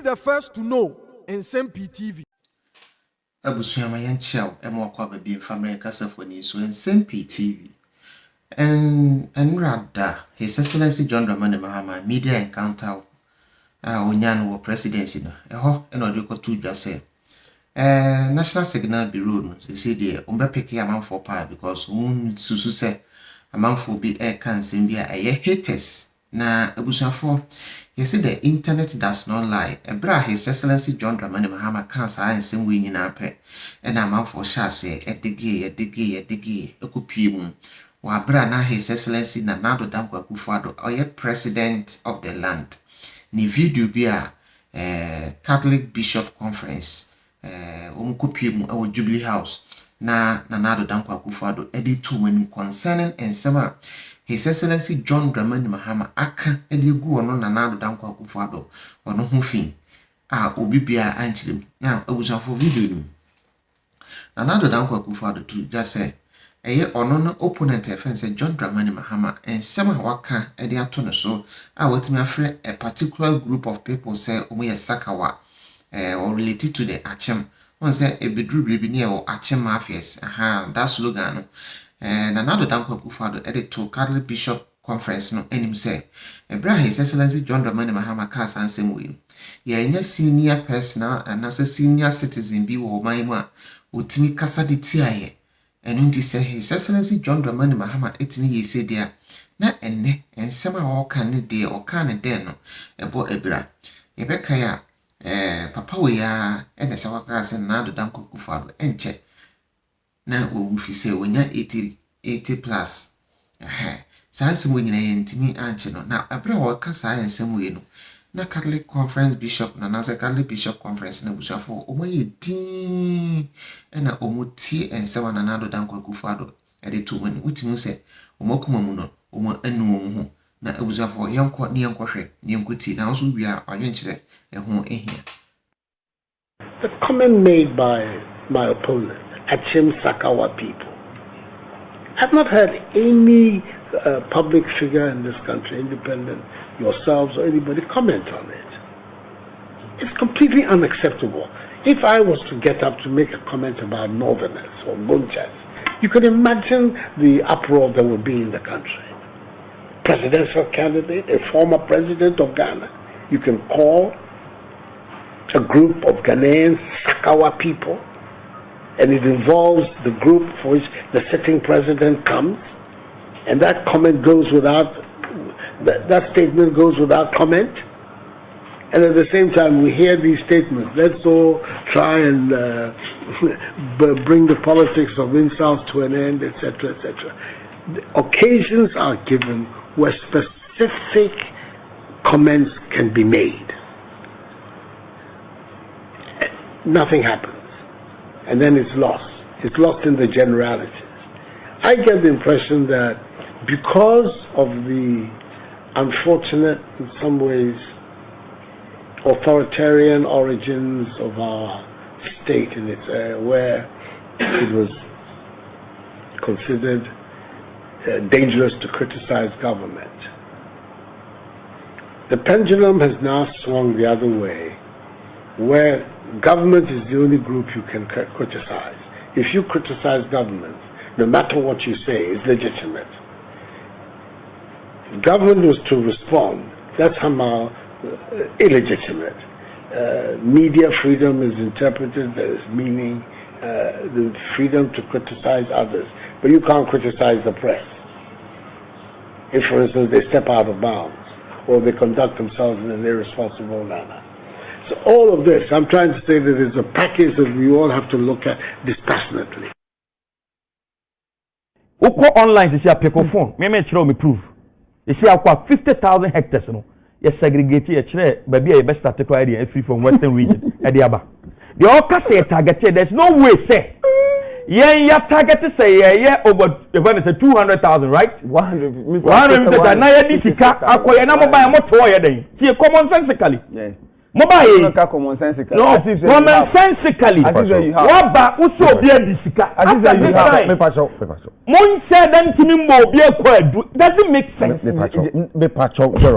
the first to know Nsem-Pii TV. Abusuyama yanchao emwakwa baby family kasafoni so Nsem-Pii TV. And rather, His Excellency John Dramani Mahama media encounter onyan wo presidency no. Eho enodiko tuja say. National Signal Bureau no say dey ombepeke amanfo pa because susu say amanfo bi can sembia haters na abusafo. You see, the internet does not lie. Ebra His Excellency John Dramani Mahama cancer and same way in our pet. And a man for shase, edigi, ekupim. Wabra na His Excellency Nanado Dankwa Kufado, or yet president of the land. Ni video bia Catholic Bishop Conference, Umkupim, our Jubilee House. Na Nanado Dankwa Kufado, edit two when concerning and summer. His Excellency John Dramani Mahama aka edigu ono Nanado Dankwa Kufado ono hofin obi bia anchirem na abusafo video no Nanado Dankwa Kufado to just say eye ono no opponent say John Dramani Mahama ensema waka edi ato no so wetimi afre a particular group of people say omo ye sakawa or related to the achem one say e bedru bibi ne o achem mafias that slogan no Nanado Dankwa Kufado edit to Catholic Bishop Conference no enim say Ebra His Excellency John Dramani Mahama cast and same way. Ye senior personal and as a senior citizen be wo man mu a otimi kasa de tiaye. Enu ndi say His Excellency John Dramani Mahama etimi ye say dia na enne ensem a wo kan ne de o kan ne de no ebo Ebra. Ye beka ya papa we ya ene se waka se Nanado Dankwa Kufado enche. Na owu say wonya 80 plus sanse mo nyina yentimi anche no na abra wo ka ensem we no na Catholic Conference Bishop na Catholic Bishop Conference na busafo omoye din na omuti ensem na Nanado Dankwa Kufado ede to when utimu say omokuma mu no omo anu omo ho na busafo yenko ne yenkohwe ne yenkoti na so wia anwenkyere eho ehia. The comment made by my opponent, Achem Sakawa people. I've not heard any public figure in this country, independent, yourselves or anybody, comment on it. It's completely unacceptable. If I was to get up to make a comment about Northerners or Gunchas, you can imagine the uproar that would be in the country. Presidential candidate, a former president of Ghana, you can call a group of Ghanaians Sakawa people, and it involves the group for which the sitting president comes, and that comment goes without, that statement goes without comment, and at the same time we hear these statements, let's all try and bring the politics of insults to an end, etc., etc. Occasions are given where specific comments can be made. Nothing happens. And then it's lost. It's lost in the generalities. I get the impression that because of the unfortunate, in some ways, authoritarian origins of our state in its where it was considered dangerous to criticize government, the pendulum has now swung the other way, where government is the only group you can criticize. If you criticize government, no matter what you say, is legitimate. If government was to respond, that's somehow illegitimate. Media freedom is interpreted as meaning the freedom to criticize others, but you can't criticize the press. If, for instance, they step out of bounds or they conduct themselves in an irresponsible manner. So all of this, I'm trying to say that it's a package that we all have to look at dispassionately. Oko online to see a people phone. Me me prove. You see, I've got 50,000 hectares. No, you segregate it. Maybe I best start to area free from Western region. Ediaba. The all say targeted. There's no way say. Yeah, targeted say over when it's a 200,000, right? 100. 100. Now you need to cut. I call your number by a motor. See, common sensically. Yeah. Mobile commonsensically. No, commonsensically. What about uso be disika? Mon said then to me more be doesn't make sense.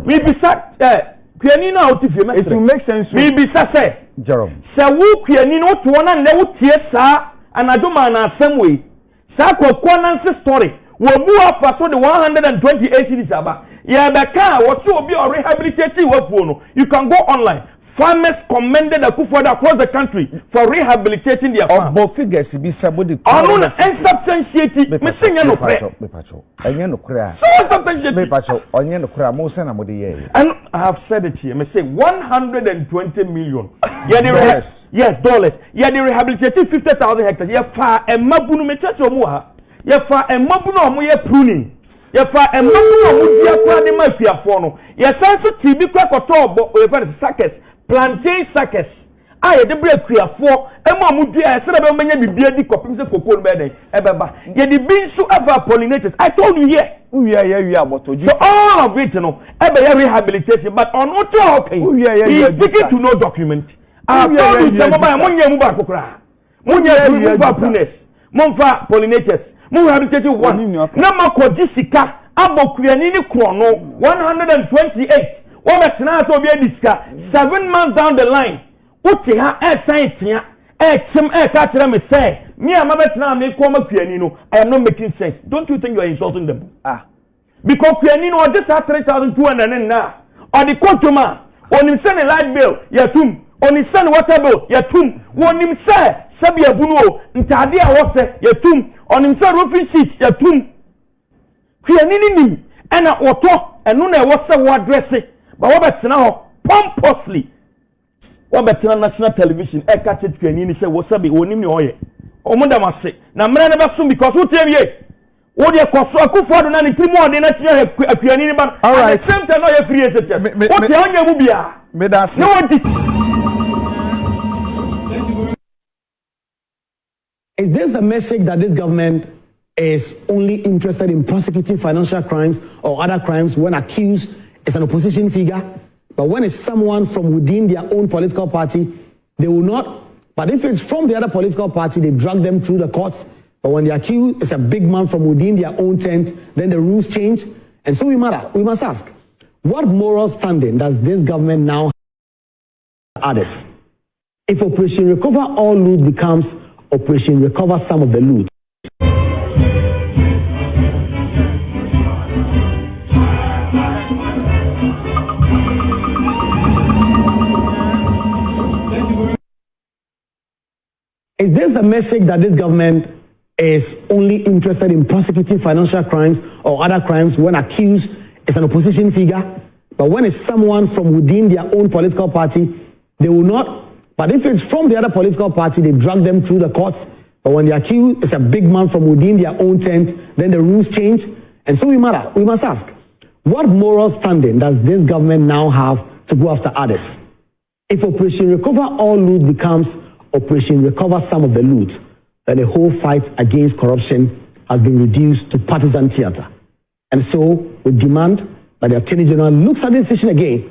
We beside Kuani na otifie me. It will make sense. Me be say Jerome. Se wo kuani no to na ne wo tie saa anadoma na asem we. Saa kokwa na story. Wo bu afa so the 128 cities aba. Yeah, beka what you be or rehabilitating no. You can go online. Farmers commended Akufo-Addo across the country for rehabilitating their farm. But figures be somebody. On insubstantiated. Missing no prayer. And I have said it here. I say 120 million. Yes, dollars. Yeah, they rehabilitated 50,000 hectares. Yeah, far a mabunu mechacho muha. Yeah, far a mabuno mu ye pruning. Yeah, far a mabuno mu dia kwa de mafia fono. Yeah, sanso tibi kwa koto we find circus. Plantain circus. Aye, the break here for Emma Mudia, I said about many beardy copies of cocoa bedding. Ebeba, yet the beans to ever pollinators. I told you, yeah. Yeah, what to do. So all of it, you know, ever rehabilitation, but on what talking, he's speaking to no document. I told you, Munya Mubakura, Munya Mubapunes, Monfa pollinators, Muhabitated one, Namako Jessica, Abokuanini Chrono, 128. What that's now to be a disca 7 months down the line. Uti ha science ya chim catch them say me and my now me come pianino. I am not making sense. Don't you think you are insulting them? Because pianino just have 3,200 now. Or the coachman on him send a light bill, yatum, on his son water bill, yatum, on him say Sabia Buno, Ntadia water, yatum, on him say roofing sheet, yatum. Pianini and a auto and no was a dressing. But what about now pompously? What about national television? I catch it and say what's up? Won't even know it. Oh, Madam, I say now, man, never soon because who tell you? What you cost so I could afford none more than that you have pianino. All right, same time, I free it. What the hell you be? No one did. Is this a message that this government is only interested in prosecuting financial crimes or other crimes when accused? It's an opposition figure, but when it's someone from within their own political party, they will not. But if it's from the other political party, they drag them through the courts. But when they accuse, it's a big man from within their own tent, then the rules change. And so we must ask, what moral standing does this government now have others? If Operation Recover All Loot becomes Operation Recover Some of the Loot, is this a message that this government is only interested in prosecuting financial crimes or other crimes when accused? It's an opposition figure, but when it's someone from within their own political party, they will not. But if it's from the other political party, they drag them through the courts. But when they accuse, it's a big man from within their own tent, then the rules change. And so we must ask, what moral standing does this government now have to go after others? If Operation Recover All Loot becomes Operation Recover Some of the Loot, then the whole fight against corruption has been reduced to partisan theater. And so we demand that the Attorney General looks at this decision again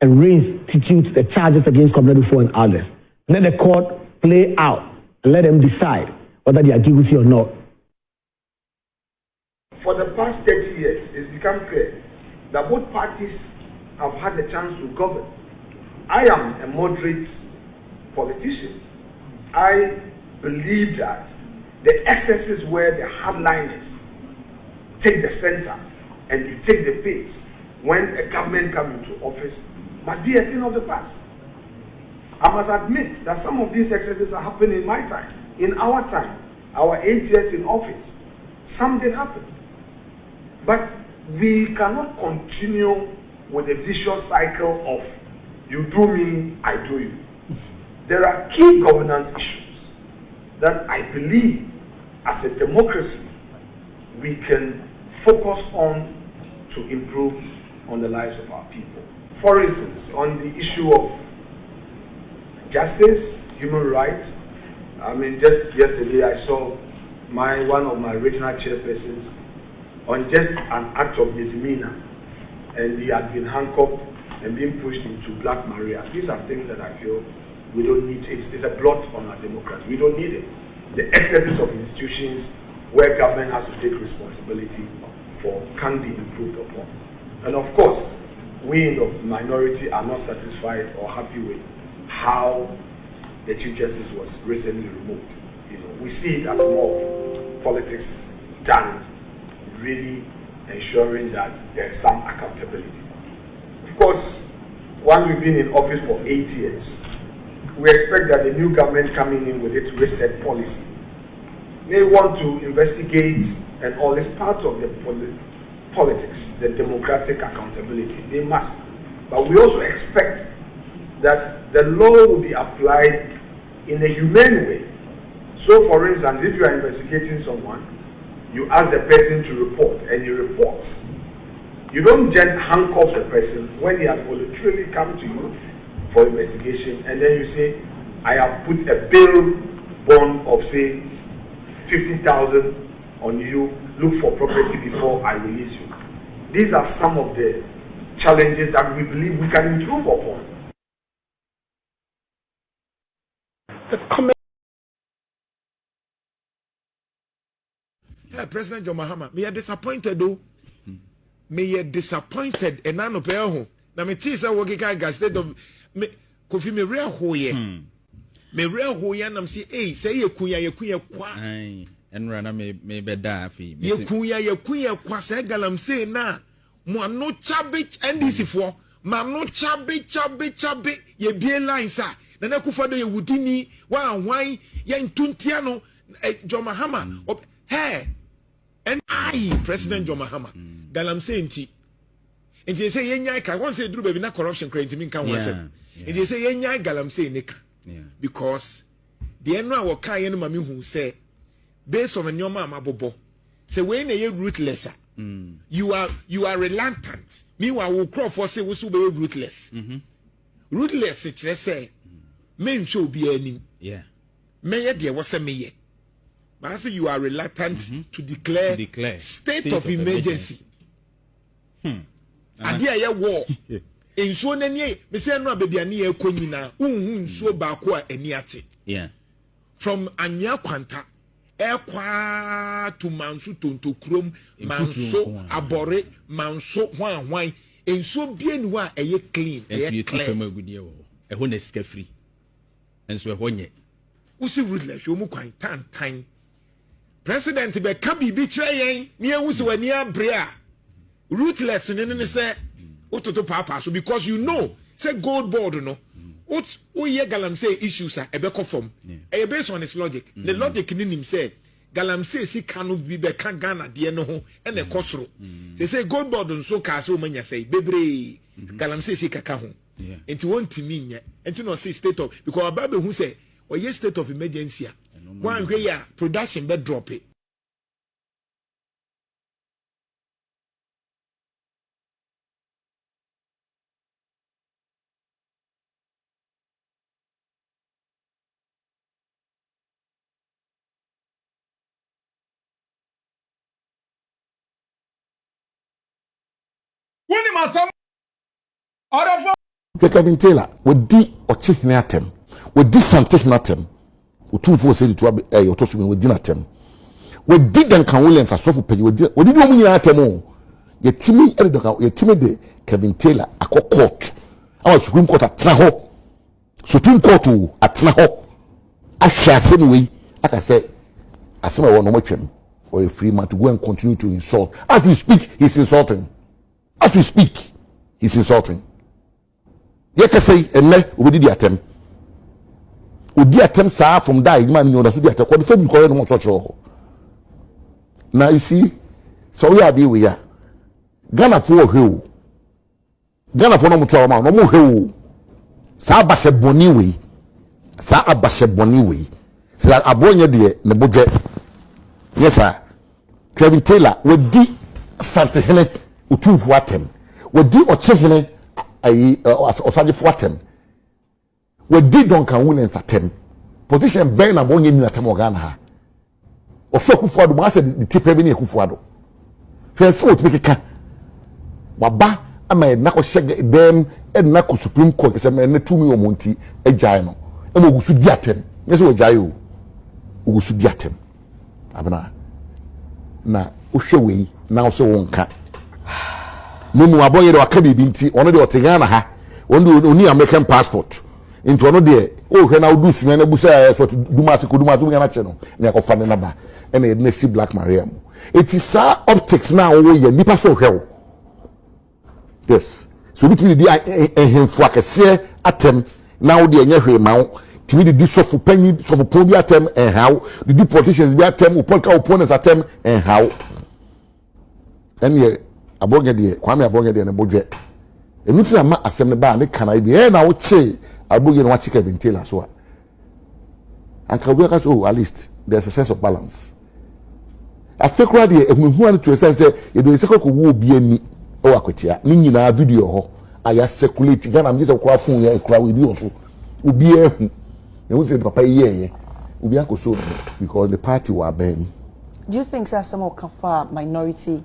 and reinstitutes the charges against Comrade Ufo and others. Let the court play out and let them decide whether they are guilty or not. For the past 30 years, it's become clear that both parties have had the chance to govern. I am a moderate politician. I believe that the excesses where the hardliners take the center and you take the pace when a government comes into office must be a thing of the past. I must admit that some of these excesses are happening in my time, in our time, our 8 years in office. Some did happen. But we cannot continue with a vicious cycle of you do me, I do you. There are key governance issues that I believe as a democracy we can focus on to improve on the lives of our people. For instance, on the issue of justice, human rights, just yesterday I saw one of my regional chairpersons on just an act of misdemeanor, and he had been handcuffed and being pushed into Black Maria. These are things that I feel we don't need. It's a blot on our democracy. We don't need it. The excesses of institutions where government has to take responsibility for can be improved upon. And of course, we in the minority are not satisfied or happy with how the Chief Justice was recently removed. We see it as more politics than really ensuring that there's some accountability. Of course, once we've been in office for 8 years, we expect that the new government coming in with its reset policy may want to investigate and all this part of the politics, the democratic accountability. They must. But we also expect that the law will be applied in a humane way. So, for instance, if you are investigating someone, you ask the person to report, and he reports. You don't just handcuff the person when he has voluntarily come to you for investigation, and then you say, I have put a bail bond of, say, 50,000 on you, look for property before I release you. These are some of the challenges that we believe we can improve upon. The comment. Yeah, President Mahama, me are disappointed though. Me are disappointed and I no pay ho. Na me tea say wo kika gas state of me kofi me real ho ye. Me real ho ye nam say say ye kuya kwa. Ai enra na me be da afi. Ye kuya kwa say galam say na mo no chabe NDC fo. Ma no chabe ye bie line sa. Na na kufa do ye wudini wa anwan ye ntuntia no John Mahama. Hey, and I, President John Mahama, Galam say nti. And you say yenya ka one say drew baby na corruption credit to me can one say. And you say yenya Galam say nika. Because the enwa wo kan yen mami hu say based on your mama bobo. Say when you ruthless. You are reluctant. Meanwhile we crawl for say we so be ruthless. Ruthless it say men show be any. Yeah. Me ye was say me ye. But so you are reluctant to declare state of emergency. And there war. In so many, me say no baby ani e konyina. So ba ko eniate. Yeah. From Anya Kwanta, Ekwa to Mansu to Krom, Manso Abore, Manso Hwan. In so bien wa eye clean, eye clear. A hone scare free. And so honye. Usi ruthless, you mu kwan tan. President be ka bibi kire yen ne ewusi wani abrea ruthless ne say ototo papa so because you know say gold board no what ye galam say issues are ebe confirm e based on its logic the logic ni nim say galam say si kanu bi be kan Ghana de no ho e na kosoro say gold board nso ka say o manya say bebre galam say si kaka ho enti won timi nya enti no say state of because ababe hu say o ye state of emergency one way ya production be drop it. When him asam order for Kevin Taylor would di or chick natem would di something natem. Two for say to Otosumi with dinner tem. We did Duncan Williams as soft pay. We did one year atemo. Ye Timmy Eddoka, ye Timmy Kevin Taylor, a court. Our Supreme Court at Traho. Supreme Court at Traho. I shall say way, like I said, as someone no him or a free man to go and continue to insult. As we speak, he's insulting. As we speak, he's insulting. Ye can say, and we did the attempt. Odi attempt sa from that man you understand attempt what the you call no church. Now you see so we are there we are Ghana for who Ghana for no mo twa ma no mo hwe sa abashe boni we sa abashe boni we sa abonye de ne boje yes sir Kevin Taylor we di santehene utumfu atem we di ochehene ayi osaje fu atem we did Duncan Williams attempt position ben na bonye ni atem Ghana ha oso kufuado ma say the tip be na kufuado first what make ka waba ama na ko shege dem e na ko Supreme Court say me na tumi o monti agyae no e mo gusu di atem ne so agyae o gusu di atem abana na o hwe we na o so wonka no mu aboye de waka bibi nti ono de otegana ha oni American passport into ono de o hwe na odu sunya na busa so dumase ko dumase bunya na che no na yakofa ne naba e na yedna si Black Maria mu eti sa optics na wo ye nipa so hwe wo yes so bitimi di ehemfu akese atem na wo de enye hwe ma wo timi di sofu panyi sofu pon bi atem how di politicians bi atem political opponents atem how ene abonge de kwame abonge de na bodwe enuti na ma asem ne ba ne kana bi na wo che abonge no wa chika ventila so anka obi aka so at least there's a sense of balance afekura de ehunhu an to sense e do se ko wo obi ani o akwatia ni nyina video ho aya circulate gana am just kwa phone ya kwa we bi oso obi ehu e wo se papa ye obi akoso because the party were ben. Do you think some of kafa minority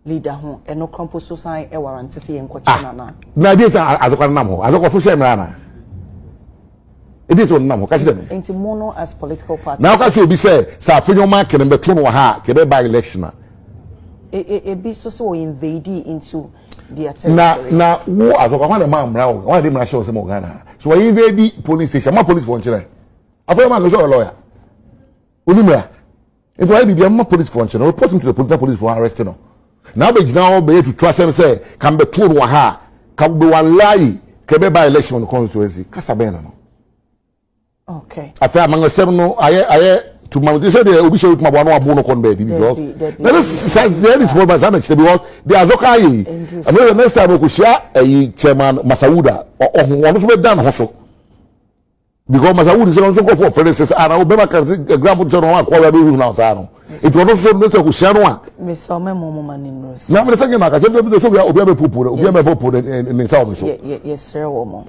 leader ho e no crumple society e warrant say en kwacha na na dey say azokwa nam ho azokwa social media na e dey to nam ho ka chi dem into mono as political party now ka chi obi say sa afonyo ma kene beto no ha ke be by election na e be so invade into their territory na wo azokwa kwa ma mra wo wa dey mra show say mo Ghana so we invade police station ma police for nchire afonyo ma go show lawyer onimra if I be ma police for nchire report to the police for arrest no now be now be to trust them say can be told wa ha can be one lie can be by election on the constituency kasa be na no okay afa among seven no aye to my say the obi show to my one abo no kon be because now this for bazana because they azoka yi and the next time ko shia chairman Masauda ono so be dan ho so because Masauda say so go for friends and I be ma kan gram so no akwa be ru na sa no it was also no so ko shia no a me so me momo manimros na me say na ka je be so obi be popore obi be popore in south so yes sir wo mo